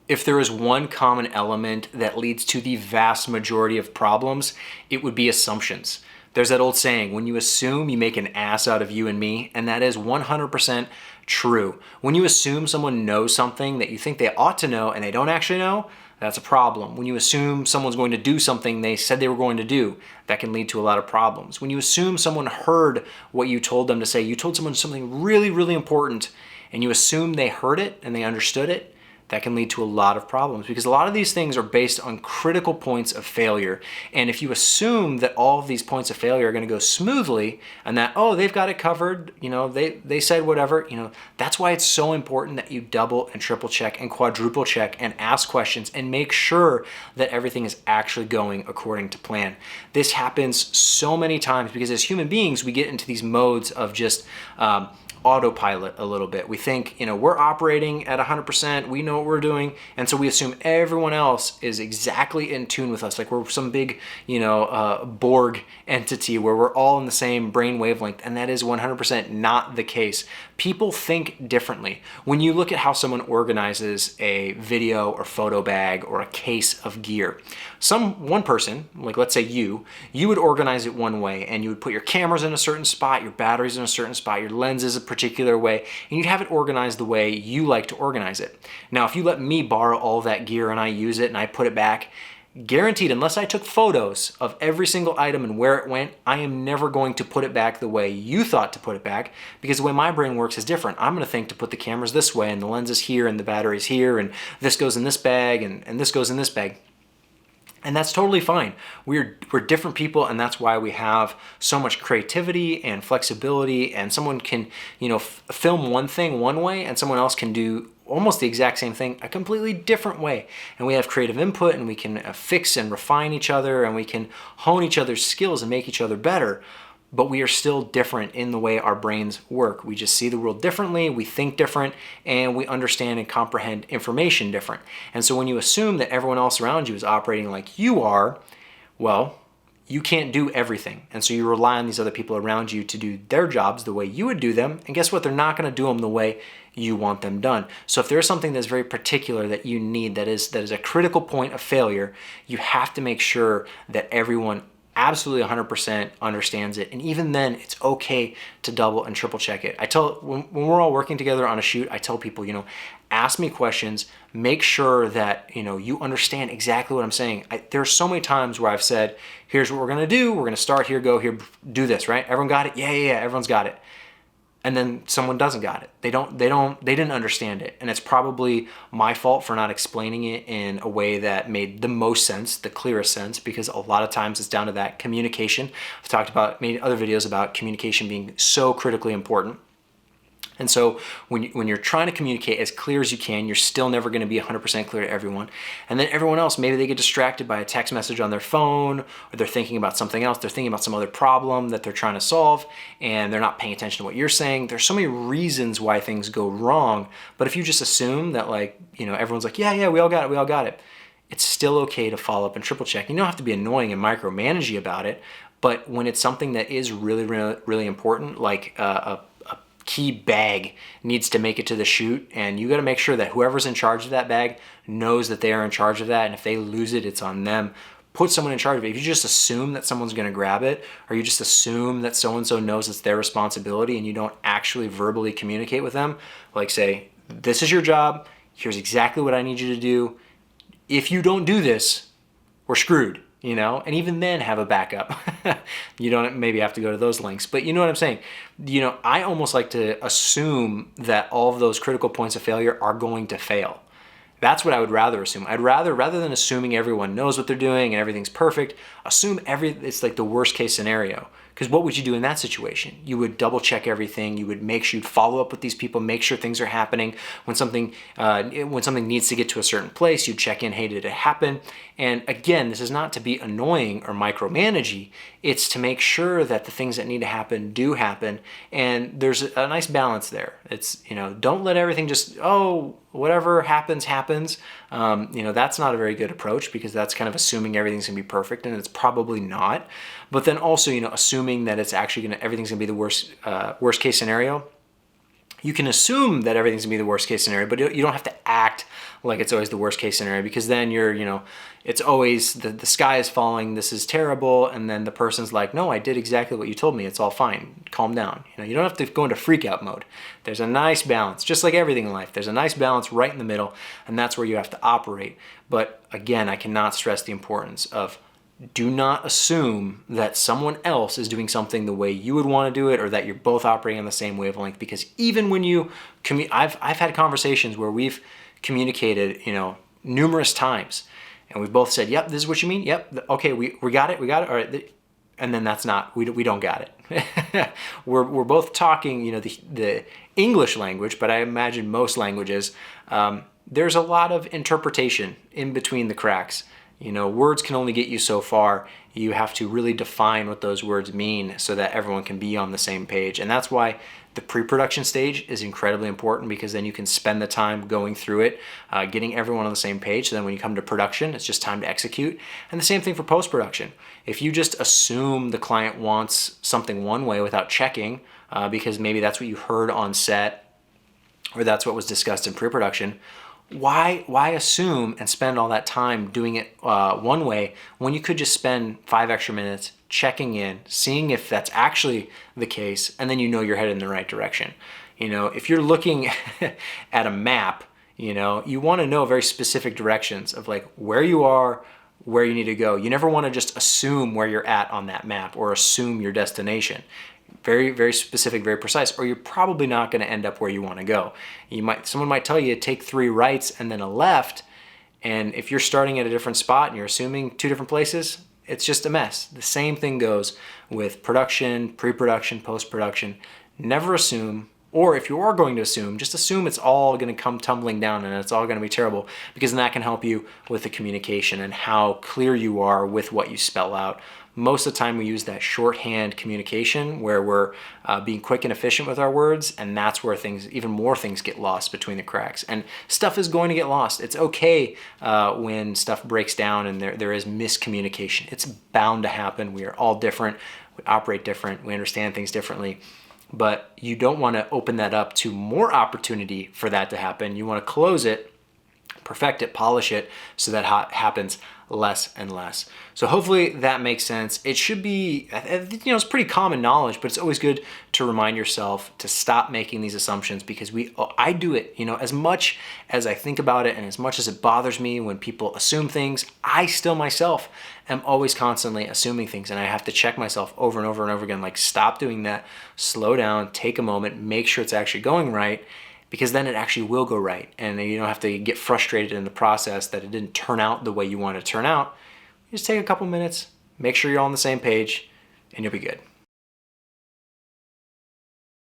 If there is one common element that leads to the vast majority of problems, it would be assumptions. There's that old saying, when you assume, you make an ass out of you and me, and that is 100% true. When you assume someone knows something that you think they ought to know and they don't actually know, that's a problem. When you assume someone's going to do something they said they were going to do, that can lead to a lot of problems. When you assume someone heard what you told them to say, you told someone something really, really important, and you assume they heard it and they understood it, that can lead to a lot of problems, because a lot of these things are based on critical points of failure. And if you assume that all of these points of failure are going to go smoothly and that, oh, they've got it covered, they said whatever, that's why it's so important that you double and triple check and quadruple check and ask questions and make sure that everything is actually going according to plan. This happens so many times because as human beings, we get into these modes of just autopilot a little bit. We think, we're operating at 100%, we know what we're doing, and so we assume everyone else is exactly in tune with us, like we're some big, Borg entity where we're all in the same brain wavelength, and that is 100% not the case. People think differently. When you look at how someone organizes a video or photo bag or a case of gear, one person, like let's say you would organize it one way, and you would put your cameras in a certain spot, your batteries in a certain spot, your lenses a particular way, and you'd have it organized the way you like to organize it. Now, if you let me borrow all that gear and I use it and I put it back, guaranteed, unless I took photos of every single item and where it went, I am never going to put it back the way you thought to put it back, because the way my brain works is different. I'm going to think to put the cameras this way and the lenses here and the batteries here and this goes in this bag and this goes in this bag. And that's totally fine. We're different people, and that's why we have so much creativity and flexibility, and someone can, film one thing one way and someone else can do almost the exact same thing a completely different way. And we have creative input, and we can fix and refine each other, and we can hone each other's skills and make each other better. But we are still different in the way our brains work. We just see the world differently, we think different, and we understand and comprehend information different. And so when you assume that everyone else around you is operating like you are, well, you can't do everything. And so you rely on these other people around you to do their jobs the way you would do them. And guess what? They're not going to do them the way you want them done. So if there's something that's very particular that you need, that is a critical point of failure, you have to make sure that everyone absolutely 100% understands it. And even then, it's okay to double and triple check it. When we're all working together on a shoot, I tell people, ask me questions, make sure that, you understand exactly what I'm saying. There are so many times where I've said, here's what we're going to do. We're going to start here, go here, do this, right? Everyone got it? Yeah, everyone's got it. And then someone doesn't got it. They didn't understand it. And it's probably my fault for not explaining it in a way that made the most sense, the clearest sense, because a lot of times it's down to that communication. I've made other videos about communication being so critically important. And so when you're trying to communicate as clear as you can, you're still never going to be 100% clear to everyone. And then everyone else, maybe they get distracted by a text message on their phone, or they're thinking about something else. They're thinking about some other problem that they're trying to solve, and they're not paying attention to what you're saying. There's so many reasons why things go wrong. But if you just assume that, everyone's like, yeah, we all got it. It's still okay to follow up and triple check. You don't have to be annoying and micromanagey about it. But when it's something that is really, really, really important, like a key bag needs to make it to the shoot, and you got to make sure that whoever's in charge of that bag knows that they are in charge of that, and if they lose it, it's on them. Put someone in charge of it. If you just assume that someone's going to grab it, or you just assume that so-and-so knows it's their responsibility, and you don't actually verbally communicate with them, like say, this is your job, here's exactly what I need you to do. If you don't do this, we're screwed. And even then have a backup. You don't maybe have to go to those links, but you know what I'm saying? I almost like to assume that all of those critical points of failure are going to fail. That's what I would rather assume. Rather than assuming everyone knows what they're doing and everything's perfect, assume it's like the worst case scenario. Because what would you do in that situation? You would double check everything. You would make sure you'd follow up with these people, make sure things are happening. When something needs to get to a certain place, you check in, hey, did it happen? And again, this is not to be annoying or micromanagey. It's to make sure that the things that need to happen do happen. And there's a nice balance there. It's, don't let everything just, whatever happens. That's not a very good approach, because that's kind of assuming everything's gonna be perfect, and it's probably not. But then also, assuming that it's actually everything's gonna be the worst case scenario You can assume that everything's gonna be the worst case scenario, but you don't have to act like it's always the worst case scenario, because then you're, it's always the sky is falling, this is terrible, and then the person's like, no, I did exactly what you told me, it's all fine, calm down. You don't have to go into freak out mode. There's a nice balance, just like everything in life. There's a nice balance right in the middle, and that's where you have to operate. But again, I cannot stress the importance of, do not assume that someone else is doing something the way you would want to do it, or that you're both operating on the same wavelength. Because even when you I've had conversations where we've communicated, numerous times, and we've both said, yep, this is what you mean, yep, okay, we got it, all right, and then that's not, we don't got it. we're both talking, the English language, but I imagine most languages, there's a lot of interpretation in between the cracks. Words can only get you so far. You have to really define what those words mean so that everyone can be on the same page. And that's why the pre-production stage is incredibly important, because then you can spend the time going through it, getting everyone on the same page. So then when you come to production, it's just time to execute. And the same thing for post-production. If you just assume the client wants something one way without checking, because maybe that's what you heard on set, or that's what was discussed in pre-production, why assume and spend all that time doing it one way when you could just spend 5 extra minutes checking in, seeing if that's actually the case, and then you're headed in the right direction. If you're looking at a map, you want to know very specific directions of like where you are, where you need to go. You never want to just assume where you're at on that map or assume your destination. Very, very specific, very precise, or you're probably not going to end up where you want to go. Someone might tell you to take 3 rights and then a left, and if you're starting at a different spot and you're assuming 2 different places, it's just a mess. The same thing goes with production, pre-production, post-production. Never assume, or if you are going to assume, just assume it's all going to come tumbling down and it's all going to be terrible, because then that can help you with the communication and how clear you are with what you spell out. Most of the time we use that shorthand communication where we're being quick and efficient with our words, and that's where even more things get lost between the cracks. And stuff is going to get lost. It's okay when stuff breaks down and there is miscommunication. It's bound to happen. We are all different. We operate different. We understand things differently. But you don't want to open that up to more opportunity for that to happen. You want to close it, perfect it, polish it, so that happens less and less. So hopefully that makes sense. It should be, it's pretty common knowledge, but it's always good to remind yourself to stop making these assumptions, because I do it, as much as I think about it and as much as it bothers me when people assume things, I still myself am always constantly assuming things, and I have to check myself over and over and over again, like, stop doing that, slow down, take a moment, make sure it's actually going right, because then it actually will go right, and you don't have to get frustrated in the process that it didn't turn out the way you want it to turn out. You just take a couple minutes, make sure you're all on the same page, and you'll be good.